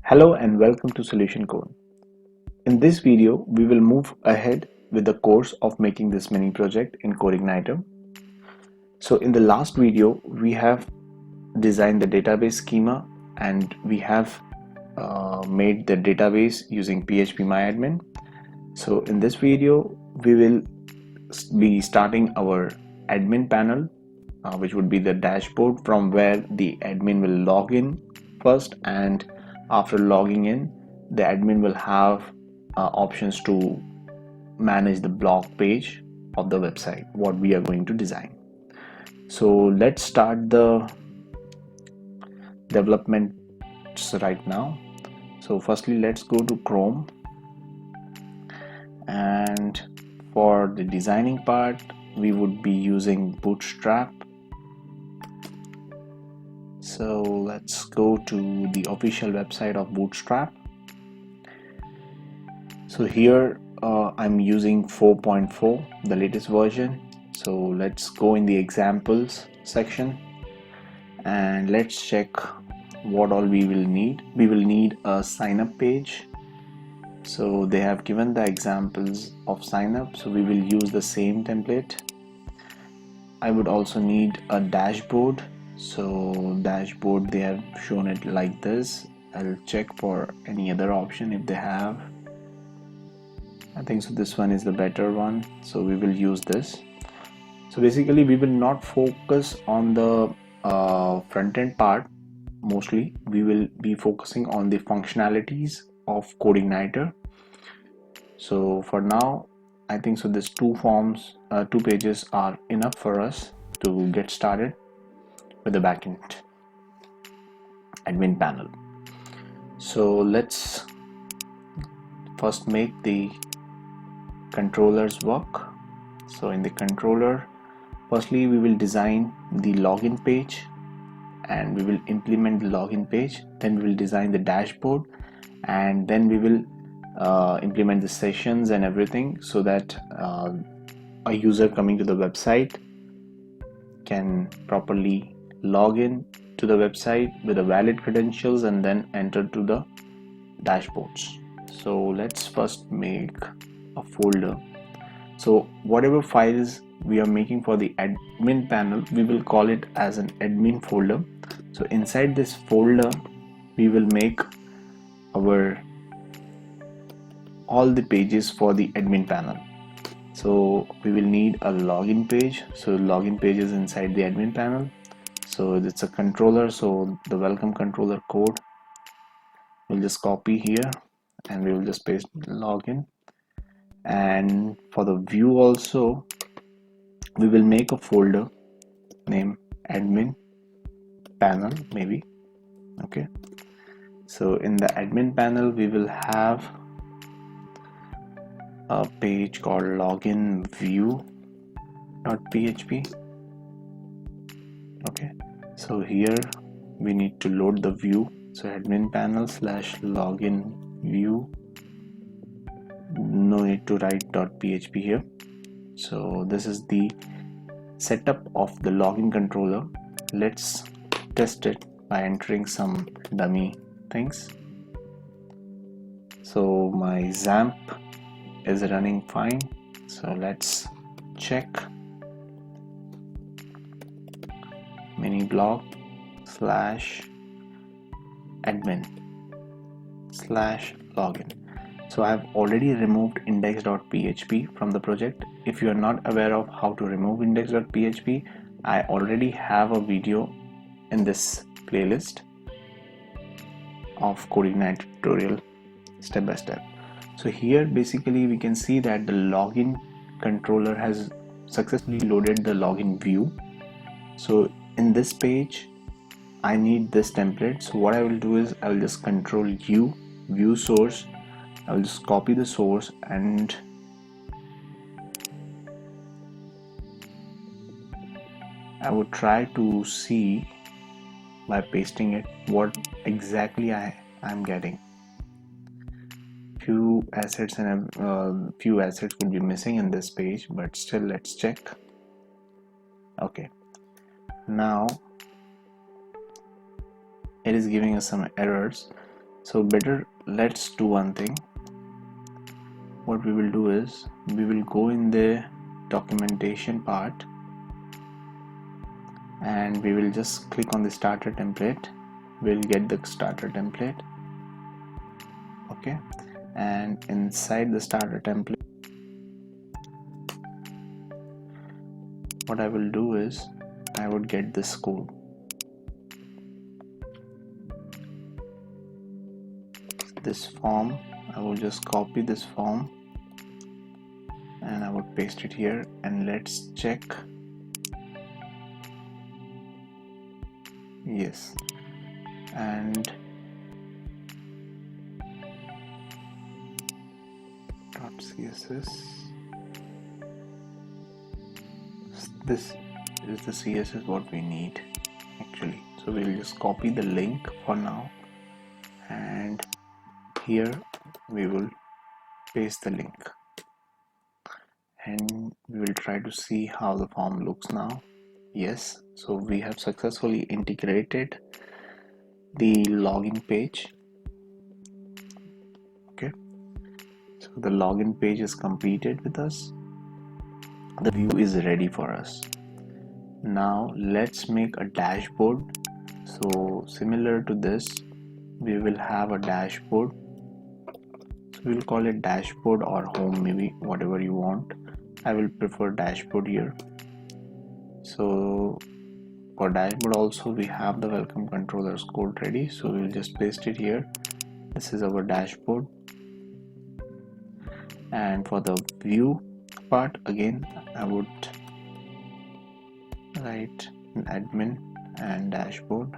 Hello and welcome to Solution Code. In this video, we will move ahead with the course of making this mini project in Codeigniter. So in the last video, we have designed the database schema and we have made the database using phpMyAdmin. So in this video, we will be starting our admin panel, which would be the dashboard from where the admin will log in first, and after logging in the admin will have options to manage the blog page of the website what we are going to design. So let's start the development right now. So firstly, let's go to Chrome, and for the designing part we would be using Bootstrap. So let's go to the official website of Bootstrap. So here I'm using 4.4, the latest version. So let's go in the examples section and let's check what all we will need. We will need a sign up page. So they have given the examples of sign up, so we will use the same template. I would also need a dashboard. So dashboard, they have shown it like this. I'll check for any other option if they have. I think so this one is the better one, so we will use this. So basically we will not focus on the front end part. Mostly we will be focusing on the functionalities of Codeigniter. So for now I think so this two pages are enough for us to get started with the backend admin panel. So let's first make the controllers work. So in the controller, firstly we will design the login page and we will implement the login page. Then we will design the dashboard, and then we will implement the sessions and everything, so that a user coming to the website can properly log in to the website with the valid credentials and then enter to the dashboards. So let's first make a folder. So whatever files we are making for the admin panel, we will call it as an admin folder. So inside this folder we will make our all the pages for the admin panel. So we will need a login page. So login page is inside the admin panel. So it's a controller, so the welcome controller code we'll just copy here and we will just paste login. And for the view also we will make a folder named admin panel maybe. Okay, so in the admin panel we will have a page called login view.php. okay, so here we need to load the view. So admin panel / login view, no need to write .php here. So this is the setup of the login controller. Let's test it by entering some dummy things. So my XAMPP is running fine. So let's check mini blog /admin /login. So I have already removed index.php from the project. If you are not aware of how to remove index.php, I already have a video in this playlist of Codeigniter tutorial step by step. So here basically we can see that the login controller has successfully loaded the login view. So in this page I need this template. So what I will do is I will just control U, view source. I will just copy the source and I would try to see by pasting it what exactly I'm getting. Few assets and few assets would be missing in this page, but still let's check. Okay, now it is giving us some errors. So better, let's do one thing. What we will do is we will go in the documentation part and we will just click on the starter template. We'll get the starter template. Okay, and inside the starter template, what I will do is I would get this code. This form, I will just copy this form and I would paste it here, and let's check. Yes, and .css, this is the CSS what we need actually. So we'll just copy the link for now, and here we will paste the link, and we will try to see how the form looks now. Yes, so we have successfully integrated the login page. Okay, so the login page is completed with us. The view is ready for us. Now let's make a dashboard. So similar to this, we will have a dashboard. So we'll call it dashboard or home, maybe whatever you want. I will prefer dashboard here. So for dashboard also we have the welcome controllers code ready, so we'll just paste it here. This is our dashboard. And for the view part, again I would write admin and dashboard.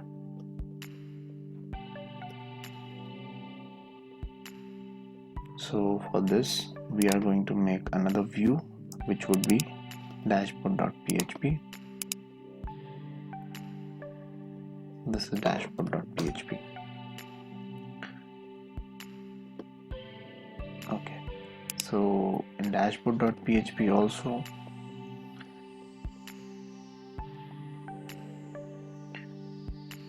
So for this we are going to make another view which would be dashboard.php. This is dashboard.php. Okay, so in dashboard.php also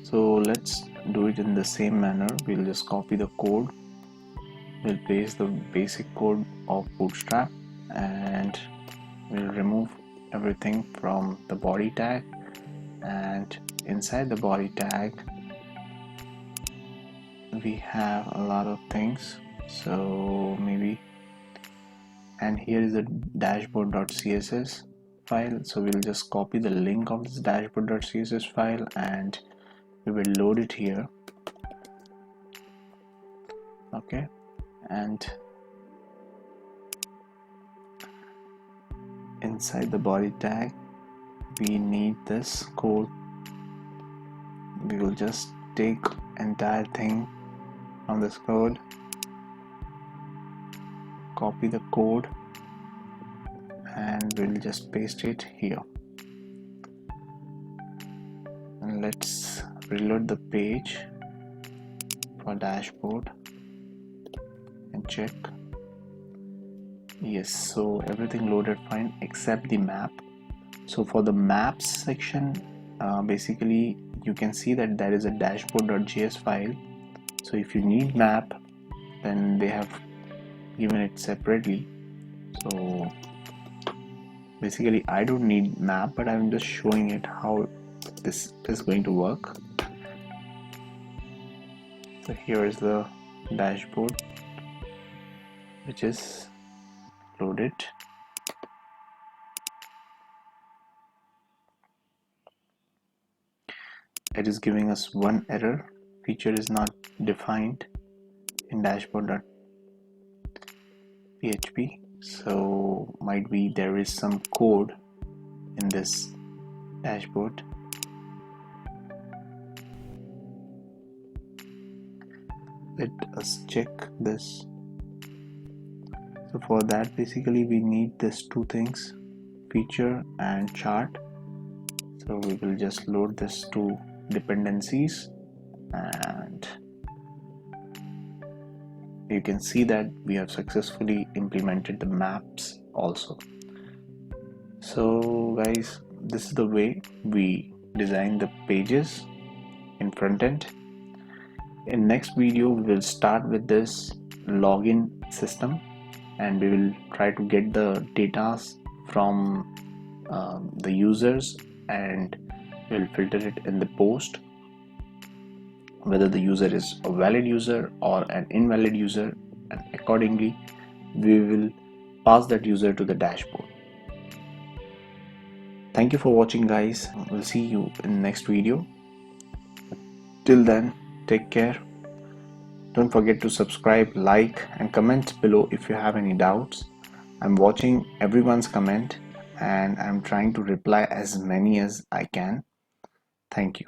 so let's do it in the same manner. We'll just copy the code, we'll paste the basic code of Bootstrap, and we'll remove everything from the body tag, and inside the body tag we have a lot of things. So maybe, and here is the dashboard.css file, so we'll just copy the link of this dashboard.css file and we will load it here. Okay, and inside the body tag we need this code. We will just take entire thing from this code, copy the code, and we'll just paste it here. And let's reload the page for dashboard and check. Yes, so everything loaded fine except the map. So for the maps section, basically you can see that there is a dashboard.js file. So if you need map, then they have given it separately. So basically I don't need map, but I'm just showing it how this is going to work. So here is the dashboard which is loaded. It is giving us one error, feature is not defined in dashboard.php. So might be there is some code in this dashboard. Let us check this. So for that basically we need these two things, feature and chart. So we will just load these two dependencies, and you can see that we have successfully implemented the maps also. So guys, this is the way we design the pages in front end. In next video we will start with this login system, and we will try to get the data from the users, and we'll filter it in the post whether the user is a valid user or an invalid user, and accordingly we will pass that user to the dashboard. Thank you for watching, guys. We'll see you in the next video. Till then, take care. Don't forget to subscribe, like, and comment below if you have any doubts. I'm watching everyone's comment and I'm trying to reply as many as I can. Thank you.